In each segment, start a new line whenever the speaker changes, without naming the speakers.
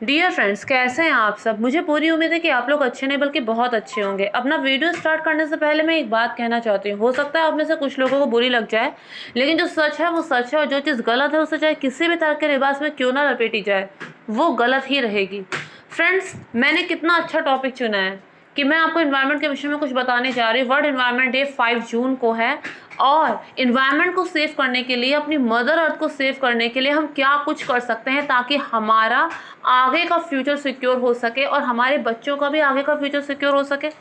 Dear friends, कैसे हैं आप सब। मुझे पूरी उम्मीद है कि आप लोग अच्छे नहीं बल्कि बहुत अच्छे होंगे। अपना वीडियो स्टार्ट करने से पहले मैं एक बात कहना चाहती हूँ। हो सकता है आप में से कुछ लोगों को बुरी लग जाए, लेकिन जो सच है वो सच है, और जो चीज़ गलत है उसे चाहे किसी भी तरह के लिबास में क्यों ना लपेटी जाए वो गलत ही रहेगी। फ्रेंड्स, मैंने कितना अच्छा टॉपिक चुना है कि मैं आपको इन्वायरमेंट के विषय में कुछ बताने जा रही हूँ। वर्ल्ड इन्वायरमेंट डे 5 जून को है, और इन्वायरमेंट को सेव करने के लिए, अपनी मदर अर्थ को सेव करने के लिए हम क्या कुछ कर सकते हैं ताकि हमारा आगे का फ्यूचर सिक्योर हो सके और हमारे बच्चों का भी आगे का फ्यूचर सिक्योर हो सके।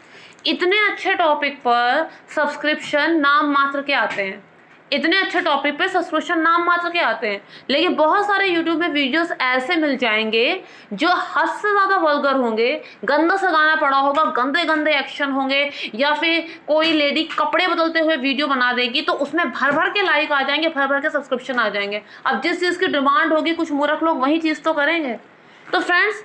इतने अच्छे टॉपिक पर सब्सक्रिप्शन नाम मात्र के आते हैं, इतने अच्छे टॉपिक पे सब्सक्रिप्शन नाम मात्र के आते हैं, लेकिन बहुत सारे यूट्यूब में वीडियोस ऐसे मिल जाएंगे जो हद से ज़्यादा वल्गर होंगे, गंदा सा गाना पड़ा होगा, गंदे गंदे एक्शन होंगे, या फिर कोई लेडी कपड़े बदलते हुए वीडियो बना देगी तो उसमें भर भर के लाइक आ जाएंगे, भर भर के सब्सक्रिप्शन आ जाएंगे। अब जिस चीज़ की डिमांड होगी कुछ मूर्ख लोग वही चीज़ तो करेंगे। तो फ्रेंड्स,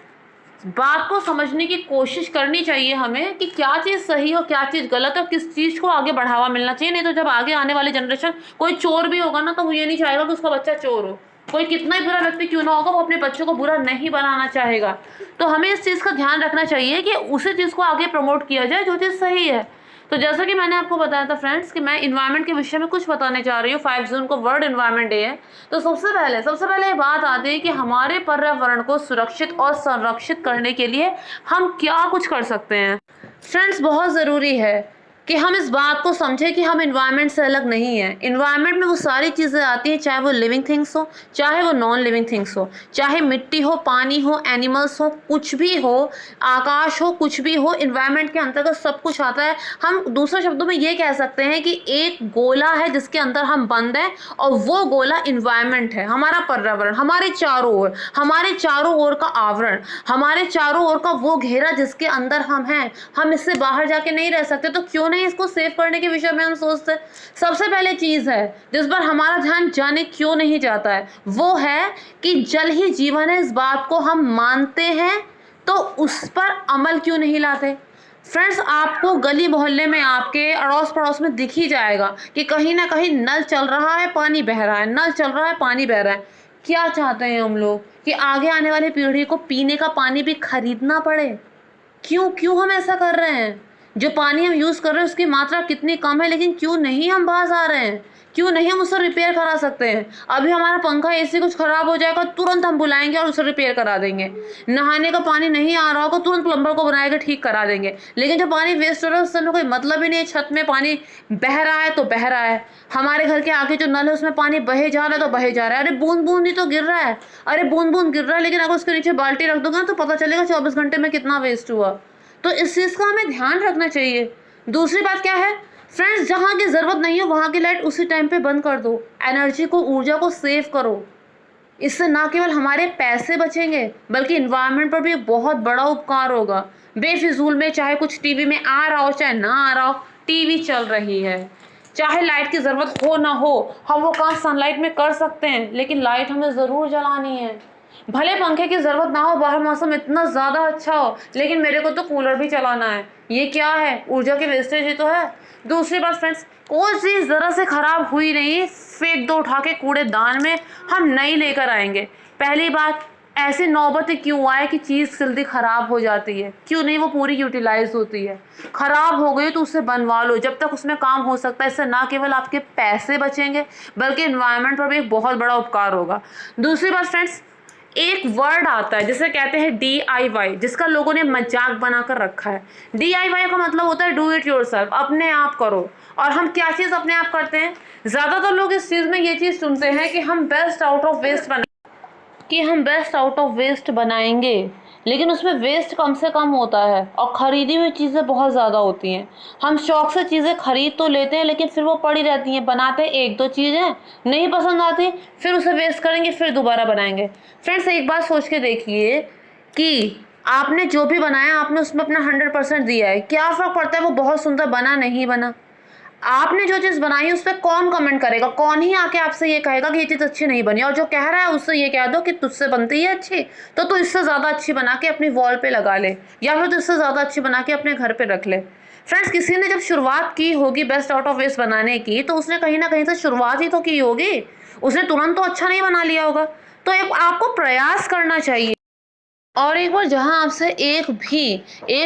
बात को समझने की कोशिश करनी चाहिए हमें कि क्या चीज़ सही और क्या चीज़ गलत है, और किस चीज़ को आगे बढ़ावा मिलना चाहिए। नहीं तो जब आगे आने वाली जनरेशन, कोई चोर भी होगा ना तो वो ये नहीं चाहेगा कि उसका बच्चा चोर हो। कोई कितना ही बुरा व्यक्ति क्यों ना होगा, वो अपने बच्चों को बुरा नहीं बनाना चाहेगा। तो हमें इस चीज़ का ध्यान रखना चाहिए कि उसी चीज़ को आगे प्रमोट किया जाए जो चीज़ सही है। तो जैसा कि मैंने आपको बताया था फ्रेंड्स कि मैं इन्वायरमेंट के विषय में कुछ बताने जा रही हूँ। 5 जून को वर्ल्ड इन्वायरमेंट डे है। तो सबसे पहले ये बात आती है कि हमारे पर्यावरण को सुरक्षित और संरक्षित करने के लिए हम क्या कुछ कर सकते हैं। फ्रेंड्स, बहुत ज़रूरी है कि हम इस बात को समझें कि हम इन्वायरमेंट से अलग नहीं हैं। इन्वायरमेंट में वो सारी चीज़ें आती हैं, चाहे वो लिविंग थिंग्स हो, चाहे वो नॉन लिविंग थिंग्स हो, चाहे मिट्टी हो, पानी हो, एनिमल्स हो, कुछ भी हो, आकाश हो, कुछ भी हो, इन्वायरमेंट के अंतर्गत सब कुछ आता है। हम दूसरे शब्दों में ये कह सकते हैं कि एक गोला है जिसके अंदर हम बंद हैं, और वो गोला इन्वायरमेंट है, हमारा पर्यावरण, हमारे चारों ओर का आवरण, हमारे चारों ओर का वो घेरा जिसके अंदर हम हैं। हम इससे बाहर जाके नहीं रह सकते, तो क्यों नहीं इसको सेव करने के विषय में हम सोचते। सबसे पहले चीज है जिस पर हमारा ध्यान जाने क्यों नहीं जाता है, वो है कि जल ही जीवन है। इस बात को हम मानते हैं तो उस पर अमल क्यों नहीं लाते। फ्रेंड्स, आपको गली मोहल्ले में, आपके अड़ोस पड़ोस में दिख ही जाएगा कि कहीं ना कहीं नल चल रहा है, पानी बह रहा है, नल चल रहा है, पानी बह रहा है। क्या चाहते हैं हम लोग कि आगे आने वाली पीढ़ी को पीने का पानी भी खरीदना पड़े। क्यों क्यों हम ऐसा कर रहे हैं। जो पानी हम यूज़ कर रहे हैं उसकी मात्रा कितनी कम है, लेकिन क्यों नहीं हम बाहर आ रहे हैं, क्यों नहीं हम उसे रिपेयर करा सकते हैं। अभी हमारा पंखा एसी कुछ ख़राब हो जाएगा, तुरंत हम बुलाएंगे और उसे रिपेयर करा देंगे। नहाने का पानी नहीं आ रहा होगा, तुरंत प्लम्बर को बनाएगा, ठीक करा देंगे। लेकिन जो पानी वेस्ट हो रहा है उससे हमें कोई मतलब ही नहीं है। छत में पानी बह रहा है तो बह रहा है, हमारे घर के आगे जो नल है उसमें पानी बहे जा रहा है तो बहे जा रहा है। अरे बूंद बूंद ही तो गिर रहा है, अरे बूंद बूंद गिर रहा है, लेकिन अगर उसके नीचे बाल्टी रख दोगे ना तो पता चलेगा 24 घंटे में कितना वेस्ट हुआ। तो इस चीज़ का हमें ध्यान रखना चाहिए। दूसरी बात क्या है फ्रेंड्स, जहाँ की ज़रूरत नहीं है वहाँ की लाइट उसी टाइम पे बंद कर दो। एनर्जी को, ऊर्जा को सेव करो। इससे ना केवल हमारे पैसे बचेंगे बल्कि इन्वायरमेंट पर भी बहुत बड़ा उपकार होगा। बेफिजूल में, चाहे कुछ टीवी में आ रहा हो चाहे ना आ रहा हो, टीवी चल रही है, चाहे लाइट की ज़रूरत हो ना हो, हम वो काम सनलाइट में कर सकते हैं, लेकिन लाइट हमें ज़रूर जलानी है। भले पंखे की ज़रूरत ना हो, बाहर मौसम इतना ज़्यादा अच्छा हो, लेकिन मेरे को तो कूलर भी चलाना है। ये क्या है, ऊर्जा की वेस्टेज ही तो है। दूसरी बात फ्रेंड्स, कोई चीज़ ज़रा से ख़राब हुई नहीं, फेंक दो उठा के कूड़ेदान में, हम नई लेकर आएंगे। पहली बात, ऐसी नौबत क्यों आए कि चीज़ जल्दी ख़राब हो जाती है, क्यों नहीं वो पूरी यूटिलाइज होती है। ख़राब हो गई तो उससे बनवा लो जब तक उसमें काम हो सकता है। इससे ना केवल आपके पैसे बचेंगे बल्कि इन्वायरमेंट पर भी एक बहुत बड़ा उपकार होगा। दूसरी बात फ्रेंड्स, एक वर्ड आता है जिसे कहते हैं DIY, जिसका लोगों ने मजाक बनाकर रखा है। DIY का मतलब होता है डू इट योरसेल्फ, अपने आप करो। और हम क्या चीज़ अपने आप करते हैं, ज़्यादातर लोग इस चीज़ में ये चीज़ चुनते हैं कि हम बेस्ट आउट ऑफ वेस्ट बनाएंगे, लेकिन उसमें वेस्ट कम से कम होता है और ख़रीदी हुई चीज़ें बहुत ज़्यादा होती हैं। हम शौक से चीज़ें खरीद तो लेते हैं, लेकिन फिर वो पड़ी रहती हैं, बनाते एक दो चीज़ें, नहीं पसंद आती, फिर उसे वेस्ट करेंगे, फिर दोबारा बनाएंगे। फ्रेंड्स, एक बात सोच के देखिए कि आपने जो भी बनाया, आपने उसमें अपना 100% दिया है, क्या फ़र्क पड़ता है वो बहुत सुंदर बना नहीं बना। आपने जो चीज़ बनाई है उस पर कौन कमेंट करेगा, कौन ही आके आपसे ये कहेगा कि ये चीज़ अच्छी नहीं बनी। और जो कह रहा है उससे ये कह दो कि तुझसे बनती है अच्छी, तो तू इससे ज़्यादा अच्छी बना के अपनी वॉल पे लगा ले, या फिर तुझसे ज़्यादा अच्छी बना के अपने घर पे रख ले। फ्रेंड्स, किसी ने जब शुरुआत की होगी बेस्ट आउट ऑफ वेस्ट बनाने की, तो उसने कहीं ना कहीं से शुरुआत ही तो की होगी, उसने तुरंत तो अच्छा नहीं बना लिया होगा। तो एक आपको प्रयास करना चाहिए। और एक बार जहाँ आपसे एक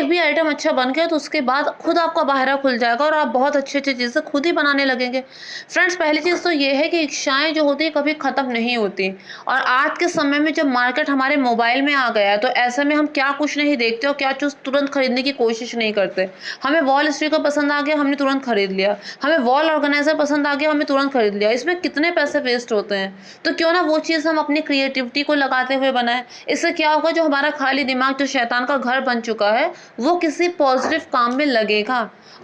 भी आइटम अच्छा बन गया तो उसके बाद खुद आपका बाहरा खुल जाएगा और आप बहुत अच्छी-अच्छी चीज़ें खुद ही बनाने लगेंगे। फ्रेंड्स, पहली चीज़ तो ये है कि इच्छाएँ जो होती हैं कभी ख़त्म नहीं होती और आज के समय में जब मार्केट हमारे मोबाइल में आ गया है तो ऐसे में हम क्या कुछ नहीं देखते और क्या चीज़ तुरंत खरीदने की कोशिश नहीं करते। हमें वॉल स्टिकर पसंद आ गया, हमने तुरंत खरीद लिया। हमें वॉल ऑर्गेनाइज़र पसंद आ गया, हमने तुरंत खरीद लिया। इसमें कितने पैसे वेस्ट होते हैं। तो क्यों ना वो चीज़ हम अपनी क्रिएटिविटी को लगाते हुए बनाएँ। इससे क्या होगा, जो हमारा खाली दिमाग जो शैतान का घर बन चुका है वो किसी पॉजिटिव काम में लगेगा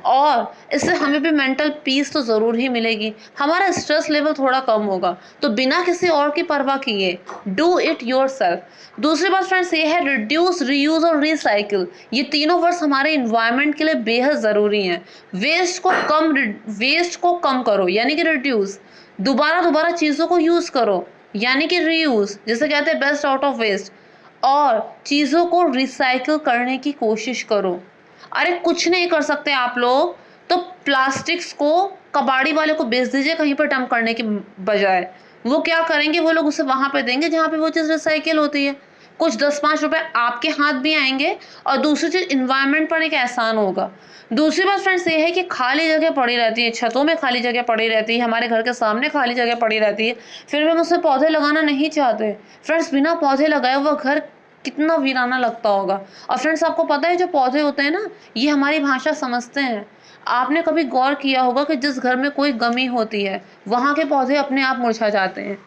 और इससे हमें भी मेंटल पीस तो ज़रूर ही मिलेगी। हमारा स्ट्रेस लेवल थोड़ा कम होगा। तो बिना किसी और की परवाह किए डू इट योरसेल्फ। दूसरी बात फ्रेंड्स ये है, रिड्यूस, रीयूज और रिसाइकिल। ये तीनों वर्ड्स हमारे इन्वायरमेंट के लिए बेहद ज़रूरी हैं। वेस्ट को कम करो यानी कि रिड्यूस। दोबारा दोबारा चीज़ों को यूज़ करो यानी कि रीयूज, जिसे कहते हैं बेस्ट आउट ऑफ वेस्ट। और चीज़ों को रिसाइकिल करने की कोशिश करो। अरे कुछ नहीं कर सकते आप लोग तो प्लास्टिक्स को कबाड़ी वाले को बेच दीजिए कहीं पर डंप करने की बजाय। वो क्या करेंगे, वो लोग उसे वहां पे देंगे जहाँ पे वो चीज़ रिसाइकिल होती है। कुछ 10-5 रुपए आपके हाथ भी आएंगे और दूसरी चीज़ इन्वायरमेंट पर एक एहसान होगा। दूसरी बात फ्रेंड्स ये है कि खाली जगह पड़ी रहती है, छतों में खाली जगह पड़ी रहती है, हमारे घर के सामने खाली जगह पड़ी रहती है, फिर भी हम उसमें पौधे लगाना नहीं चाहते। फ्रेंड्स, बिना पौधे लगाए हुआ घर कितना वीराना लगता होगा। और फ्रेंड्स, आपको पता है जो पौधे होते हैं ना, ये हमारी भाषा समझते हैं। आपने कभी गौर किया होगा कि जिस घर में कोई गमी होती है वहाँ के पौधे अपने आप मुरझा जाते हैं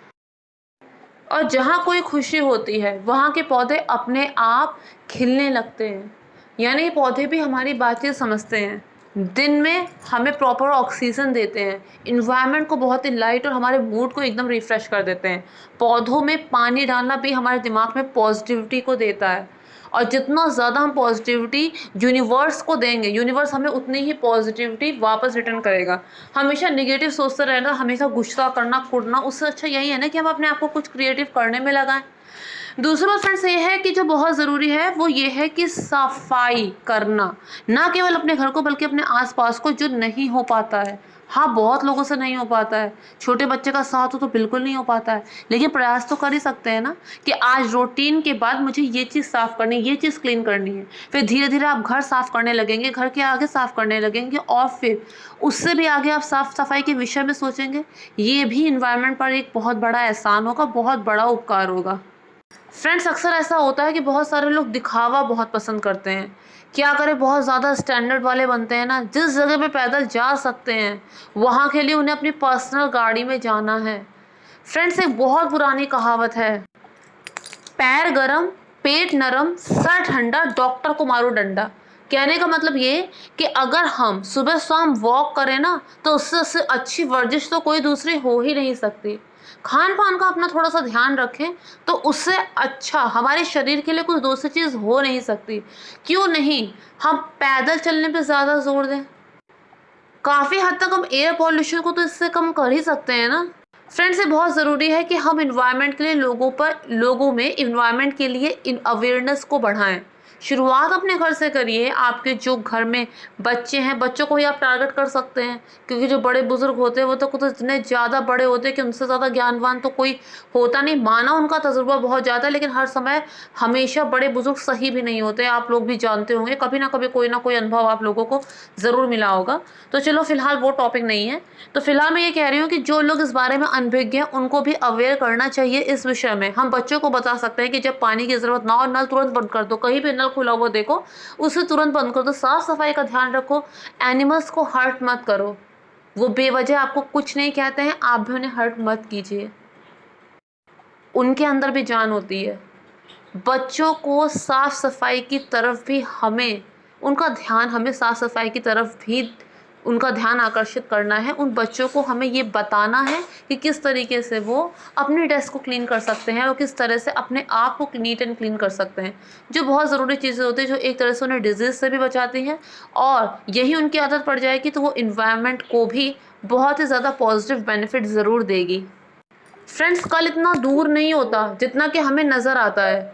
और जहाँ कोई खुशी होती है वहाँ के पौधे अपने आप खिलने लगते हैं। यानी पौधे भी हमारी बातचीत समझते हैं। दिन में हमें प्रॉपर ऑक्सीजन देते हैं, इन्वायरमेंट को बहुत ही लाइट और हमारे मूड को एकदम रिफ़्रेश कर देते हैं। पौधों में पानी डालना भी हमारे दिमाग में पॉजिटिविटी को देता है और जितना ज़्यादा हम पॉजिटिविटी यूनिवर्स को देंगे, यूनिवर्स हमें उतनी ही पॉजिटिविटी वापस रिटर्न करेगा। हमेशा नेगेटिव सोचते रहना, हमेशा गुस्सा करना, कुटना, उससे अच्छा यही है ना कि हम अपने आप को कुछ क्रिएटिव करने में लगाएं। दूसरा फ्रेंड्स ये है कि जो बहुत ज़रूरी है वो ये है कि सफाई करना, ना केवल अपने घर को बल्कि अपने आसपास को, जो नहीं हो पाता है। हाँ, बहुत लोगों से नहीं हो पाता है, छोटे बच्चे का साथ हो तो बिल्कुल नहीं हो पाता है, लेकिन प्रयास तो कर ही सकते हैं ना कि आज रूटीन के बाद मुझे ये चीज़ साफ़ करनी है, ये चीज़ क्लीन करनी है। फिर धीरे धीरे आप घर साफ़ करने लगेंगे, घर के आगे साफ़ करने लगेंगे और फिर उससे भी आगे आप साफ़ सफाई के विषय में सोचेंगे। ये भी इन्वायरमेंट पर एक बहुत बड़ा एहसान होगा, बहुत बड़ा उपकार होगा। फ्रेंड्स, अक्सर ऐसा होता है कि बहुत सारे लोग दिखावा बहुत पसंद करते हैं। क्या करें, बहुत ज़्यादा स्टैंडर्ड वाले बनते हैं ना, जिस जगह पे पैदल जा सकते हैं वहाँ के लिए उन्हें अपनी पर्सनल गाड़ी में जाना है। फ्रेंड्स, एक बहुत पुरानी कहावत है, पैर गरम, पेट नरम, सर ठंडा, डॉक्टर को मारो डंडा। कहने का मतलब ये कि अगर हम सुबह शाम वॉक करें ना तो उससे अच्छी वर्जिश तो कोई दूसरी हो ही नहीं सकती। खान पान का अपना थोड़ा सा ध्यान रखें तो उससे अच्छा हमारे शरीर के लिए कुछ दूसरी चीज़ हो नहीं सकती। क्यों नहीं हम पैदल चलने पे ज़्यादा जोर दें। काफ़ी हद तक हम एयर पॉल्यूशन को तो इससे कम कर ही सकते हैं ना। फ्रेंड्स, ये बहुत ज़रूरी है कि हम इन्वायरमेंट के लिए लोगों में इन्वायरमेंट के लिए इन अवेयरनेस को बढ़ाएं। शुरुआत अपने घर से करिए। आपके जो घर में बच्चे हैं, बच्चों को ही आप टारगेट कर सकते हैं, क्योंकि जो बड़े बुजुर्ग होते हैं वो तो कुछ इतने ज़्यादा बड़े होते हैं कि उनसे ज़्यादा ज्ञानवान तो कोई होता नहीं। माना उनका तजुर्बा बहुत ज़्यादा है, लेकिन हर समय हमेशा बड़े बुजुर्ग सही भी नहीं होते। आप लोग भी जानते होंगे, कभी ना कभी कोई ना कोई अनुभव आप लोगों को ज़रूर मिला होगा। तो चलो फिलहाल वो टॉपिक नहीं है। तो फिलहाल मैं ये कह रही हूँ कि जो लोग इस बारे में अनभिज्ञ हैं उनको भी अवेयर करना चाहिए इस विषय में। हम बच्चों को बता सकते हैं कि जब पानी की ज़रूरत ना हो नल तुरंत बंद कर दो, कहीं भी नल खुला हुआ देखो उसे तुरंत बंद कर दो, साफ सफाई का ध्यान रखो, एनिमल्स को हर्ट मत करो। वो बेवजह आपको कुछ नहीं कहते हैं, आप भी उन्हें हर्ट मत कीजिए, उनके अंदर भी जान होती है। बच्चों को साफ सफाई की तरफ भी हमें साफ सफाई की तरफ भी उनका ध्यान आकर्षित करना है। उन बच्चों को हमें ये बताना है कि किस तरीके से वो अपने डेस्क को क्लीन कर सकते हैं और किस तरह से अपने आप को नीट एंड क्लीन कर सकते हैं, जो बहुत ज़रूरी चीज़ें होती हैं, जो एक तरह से उन्हें डिजीज़ से भी बचाती हैं। और यही उनकी आदत पड़ जाएगी तो वो इन्वायरमेंट को भी बहुत ही ज़्यादा पॉजिटिव बेनिफिट ज़रूर देगी। फ्रेंड्स, कल इतना दूर नहीं होता जितना कि हमें नज़र आता है।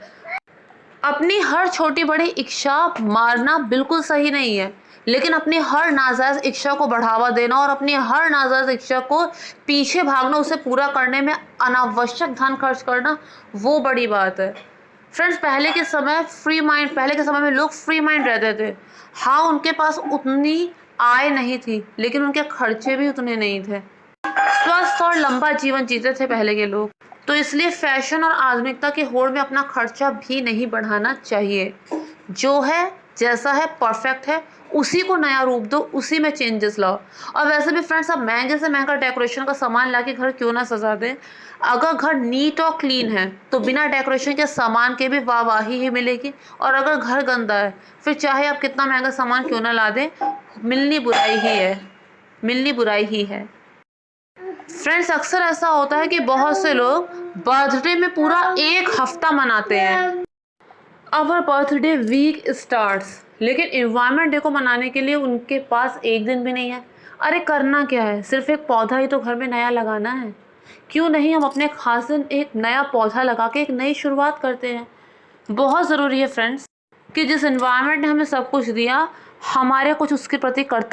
अपनी हर छोटी बड़ी इच्छा मारना बिल्कुल सही नहीं है, लेकिन अपनी हर नाजायज़ इच्छा को बढ़ावा देना और अपनी हर नाजायज़ इच्छा को पीछे भागना, उसे पूरा करने में अनावश्यक धन खर्च करना, वो बड़ी बात है। फ्रेंड्स पहले के समय में लोग फ्री माइंड रहते थे। हाँ, उनके पास उतनी आय नहीं थी, लेकिन उनके खर्चे भी उतने नहीं थे। स्वस्थ और लंबा जीवन जीते थे पहले के लोग। तो इसलिए फैशन और आधुनिकता की होड़ में अपना खर्चा भी नहीं बढ़ाना चाहिए। जो है, जैसा है, परफेक्ट है, उसी को नया रूप दो, उसी में चेंजेस लाओ। और वैसे भी फ्रेंड्स, आप महंगे से महंगा डेकोरेशन का सामान लाके घर क्यों ना सजा दें, अगर घर नीट और क्लीन है तो बिना डेकोरेशन के सामान के भी वाहवाही ही मिलेगी। और अगर घर गंदा है, फिर चाहे आप कितना महंगा सामान क्यों ना ला दें, मिलनी बुराई ही है। फ्रेंड्स अक्सर ऐसा होता है कि बहुत से लोग बर्थडे में पूरा 1 हफ्ता मनाते हैं। अवर बर्थडे वीक स्टार्ट्स, लेकिन एनवायरनमेंट डे को मनाने के लिए उनके पास 1 दिन भी नहीं है। अरे करना क्या है, सिर्फ एक पौधा ही तो घर में नया लगाना है। क्यों नहीं हम अपने खास दिन एक नया पौधा लगा के एक नई शुरुआत करते हैं। बहुत ज़रूरी है फ्रेंड्स कि जिस एनवायरनमेंट ने हमें सब कुछ दिया, हमारे कुछ उसके प्रति कर्तव्य